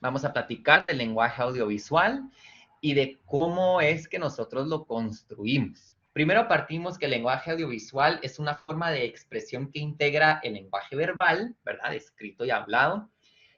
Vamos a platicar del lenguaje audiovisual y de cómo es que nosotros lo construimos. Primero partimos que el lenguaje audiovisual es una forma de expresión que integra el lenguaje verbal, ¿verdad? Escrito y hablado,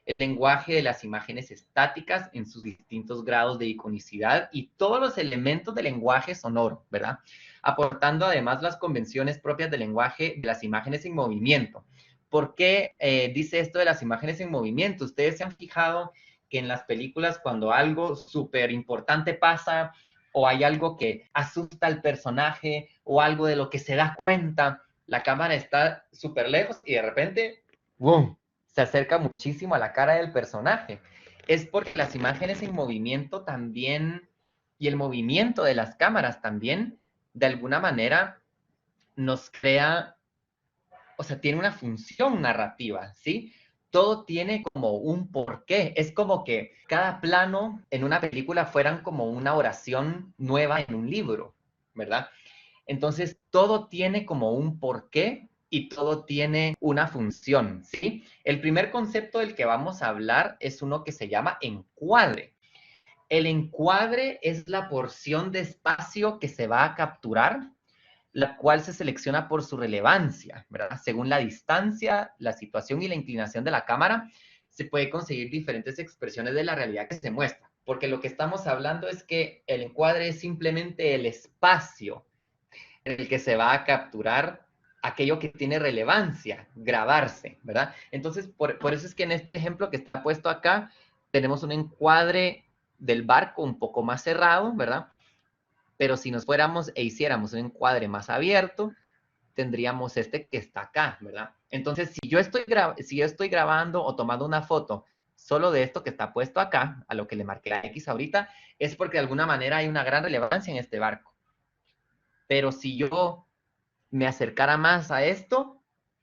el lenguaje de las imágenes estáticas en sus distintos grados de iconicidad y todos los elementos del lenguaje sonoro, ¿verdad? Aportando además las convenciones propias del lenguaje de las imágenes en movimiento. ¿Por qué dice esto de las imágenes en movimiento? Ustedes se han fijado que en las películas cuando algo súper importante pasa o hay algo que asusta al personaje o algo de lo que se da cuenta, la cámara está súper lejos y de repente, ¡boom!, se acerca muchísimo a la cara del personaje. Es porque las imágenes en movimiento también, y el movimiento de las cámaras también, de alguna manera, nos crea, o sea, tiene una función narrativa, ¿sí? Todo tiene como un porqué. Es como que cada plano en una película fueran como una oración nueva en un libro, ¿verdad? Entonces, todo tiene como un porqué y todo tiene una función, ¿sí? El primer concepto del que vamos a hablar es uno que se llama encuadre. El encuadre es la porción de espacio que se va a capturar, la cual se selecciona por su relevancia, ¿verdad? Según la distancia, la situación y la inclinación de la cámara, se puede conseguir diferentes expresiones de la realidad que se muestra. Porque lo que estamos hablando es que el encuadre es simplemente el espacio en el que se va a capturar aquello que tiene relevancia, grabarse, ¿verdad? Entonces, por eso es que en este ejemplo que está puesto acá, tenemos un encuadre del barco un poco más cerrado, ¿verdad? Pero si nos fuéramos e hiciéramos un encuadre más abierto, tendríamos este que está acá, ¿verdad? Entonces, si yo estoy grabando o tomando una foto solo de esto que está puesto acá, a lo que le marqué la X ahorita, es porque de alguna manera hay una gran relevancia en este barco. Pero si yo me acercara más a esto,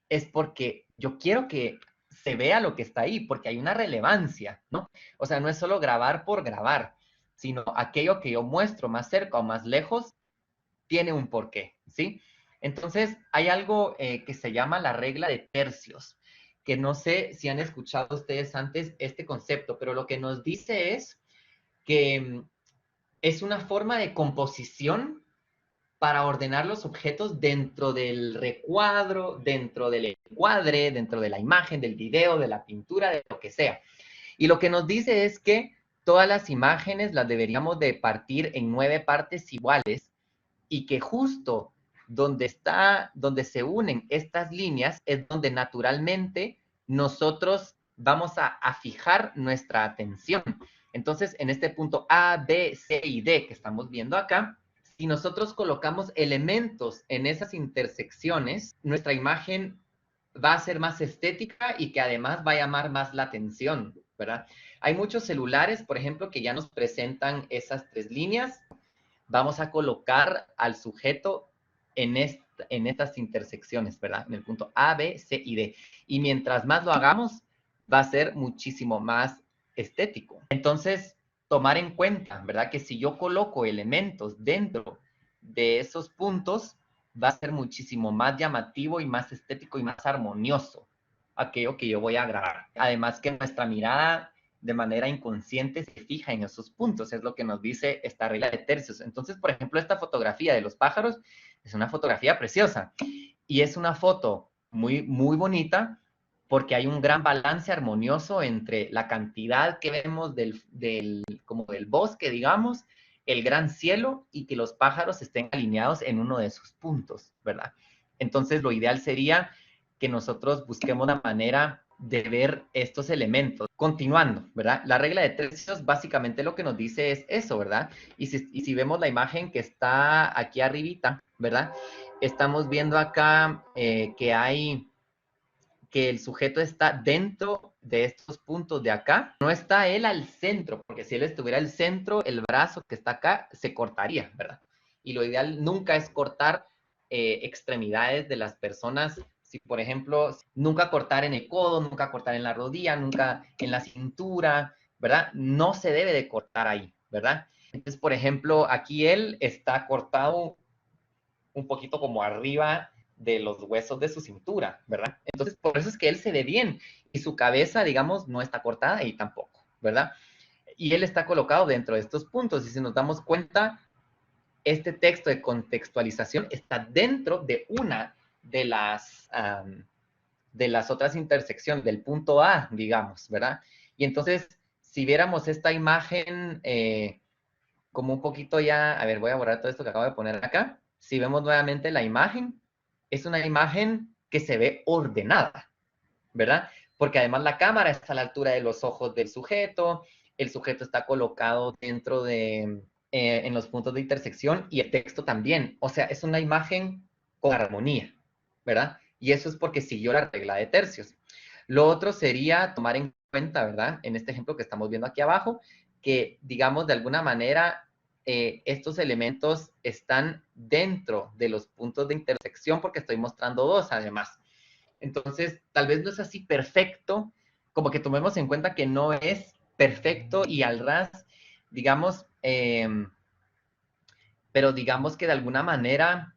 es porque yo quiero que se vea lo que está ahí, porque hay una relevancia, ¿no? O sea, no es solo grabar por grabar, sino aquello que yo muestro más cerca o más lejos tiene un porqué, ¿sí? Entonces, hay algo que se llama la regla de tercios, que no sé si han escuchado ustedes antes este concepto, pero lo que nos dice es que es una forma de composición para ordenar los objetos dentro del recuadro, dentro del encuadre, dentro de la imagen, del video, de la pintura, de lo que sea. Y lo que nos dice es que todas las imágenes las deberíamos de partir en 9 partes iguales y que justo donde se unen estas líneas es donde naturalmente nosotros vamos a fijar nuestra atención. Entonces, en este punto A, B, C y D que estamos viendo acá, si nosotros colocamos elementos en esas intersecciones, nuestra imagen va a ser más estética y que además va a llamar más la atención, ¿verdad? Hay muchos celulares, por ejemplo, que ya nos presentan esas 3 líneas. Vamos a colocar al sujeto en estas intersecciones, ¿verdad? En el punto A, B, C y D. Y mientras más lo hagamos, va a ser muchísimo más estético. Entonces, tomar en cuenta, ¿verdad? Que si yo coloco elementos dentro de esos puntos, va a ser muchísimo más llamativo y más estético y más armonioso aquello que yo voy a grabar. Además que nuestra mirada de manera inconsciente se fija en esos puntos, es lo que nos dice esta regla de tercios. Entonces, por ejemplo, esta fotografía de los pájaros es una fotografía preciosa y es una foto muy, muy bonita porque hay un gran balance armonioso entre la cantidad que vemos como del bosque, digamos, el gran cielo y que los pájaros estén alineados en uno de esos puntos, ¿verdad? Entonces, lo ideal sería que nosotros busquemos una manera de ver estos elementos. Continuando, ¿verdad? La regla de tercios básicamente lo que nos dice es eso, ¿verdad? Y si vemos la imagen que está aquí arribita, ¿verdad? Estamos viendo acá que el sujeto está dentro de estos puntos de acá. No está él al centro, porque si él estuviera al centro, el brazo que está acá se cortaría, ¿verdad? Y lo ideal nunca es cortar extremidades de las personas. Si, por ejemplo, nunca cortar en el codo, nunca cortar en la rodilla, nunca en la cintura, ¿verdad? No se debe de cortar ahí, ¿verdad? Entonces, por ejemplo, aquí él está cortado un poquito como arriba de los huesos de su cintura, ¿verdad? Entonces, por eso es que él se ve bien y su cabeza, digamos, no está cortada y tampoco, ¿verdad? Y él está colocado dentro de estos puntos. Y si nos damos cuenta, este texto de contextualización está dentro de una de las otras intersecciones, del punto A, digamos, ¿verdad? Y entonces, si viéramos esta imagen como un poquito ya, a ver, voy a borrar todo esto que acabo de poner acá. Si vemos nuevamente la imagen, es una imagen que se ve ordenada, ¿verdad? Porque además la cámara está a la altura de los ojos del sujeto, el sujeto está colocado dentro de, en los puntos de intersección y el texto también. O sea, es una imagen con armonía, ¿verdad? Y eso es porque siguió la regla de tercios. Lo otro sería tomar en cuenta, ¿verdad? En este ejemplo que estamos viendo aquí abajo, que digamos de alguna manera estos elementos están dentro de los puntos de intersección porque estoy mostrando dos además. Entonces, tal vez no es así perfecto, como que tomemos en cuenta que no es perfecto y al ras, digamos, pero digamos que de alguna manera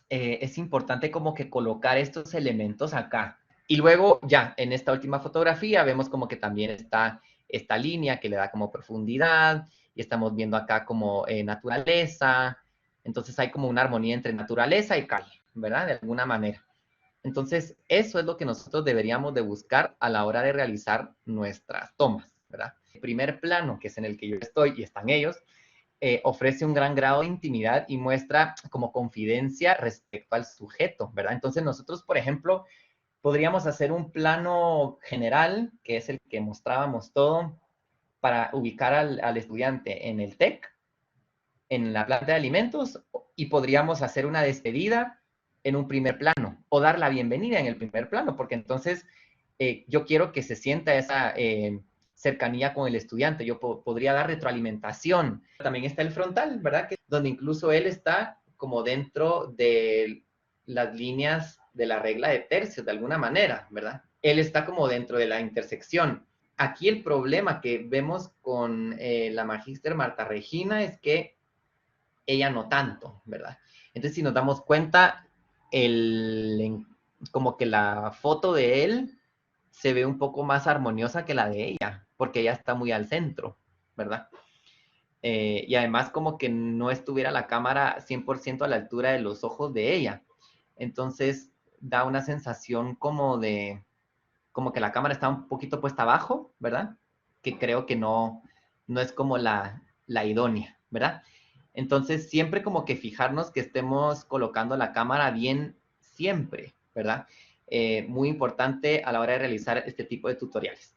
es importante como que colocar estos elementos acá. Y luego ya, en esta última fotografía vemos como que también está esta línea que le da como profundidad y estamos viendo acá como naturaleza. Entonces hay como una armonía entre naturaleza y calle, ¿verdad? De alguna manera. Entonces, eso es lo que nosotros deberíamos de buscar a la hora de realizar nuestras tomas, ¿verdad? El primer plano, que es en el que yo estoy y están ellos, ofrece un gran grado de intimidad y muestra como confidencia respecto al sujeto, ¿verdad? Entonces, nosotros, por ejemplo, podríamos hacer un plano general, que es el que mostrábamos todo, para ubicar al estudiante en el TEC, en la planta de alimentos, y podríamos hacer una despedida en un primer plano o dar la bienvenida en el primer plano, porque entonces yo quiero que se sienta esa cercanía con el estudiante. Yo podría dar retroalimentación. También está el frontal, ¿verdad? Que, donde incluso él está como dentro de las líneas de la regla de tercios, de alguna manera, ¿verdad? Él está como dentro de la intersección. Aquí el problema que vemos con la magíster Marta Regina es que ella no tanto, ¿verdad? Entonces, si nos damos cuenta, como que la foto de él se ve un poco más armoniosa que la de ella, porque ella está muy al centro, ¿verdad? Y además como que no estuviera la cámara 100% a la altura de los ojos de ella. Entonces, da una sensación como que la cámara está un poquito puesta abajo, ¿verdad? Que creo que no es como la idónea, ¿verdad? Entonces, siempre como que fijarnos que estemos colocando la cámara bien siempre, ¿verdad? Muy importante a la hora de realizar este tipo de tutoriales.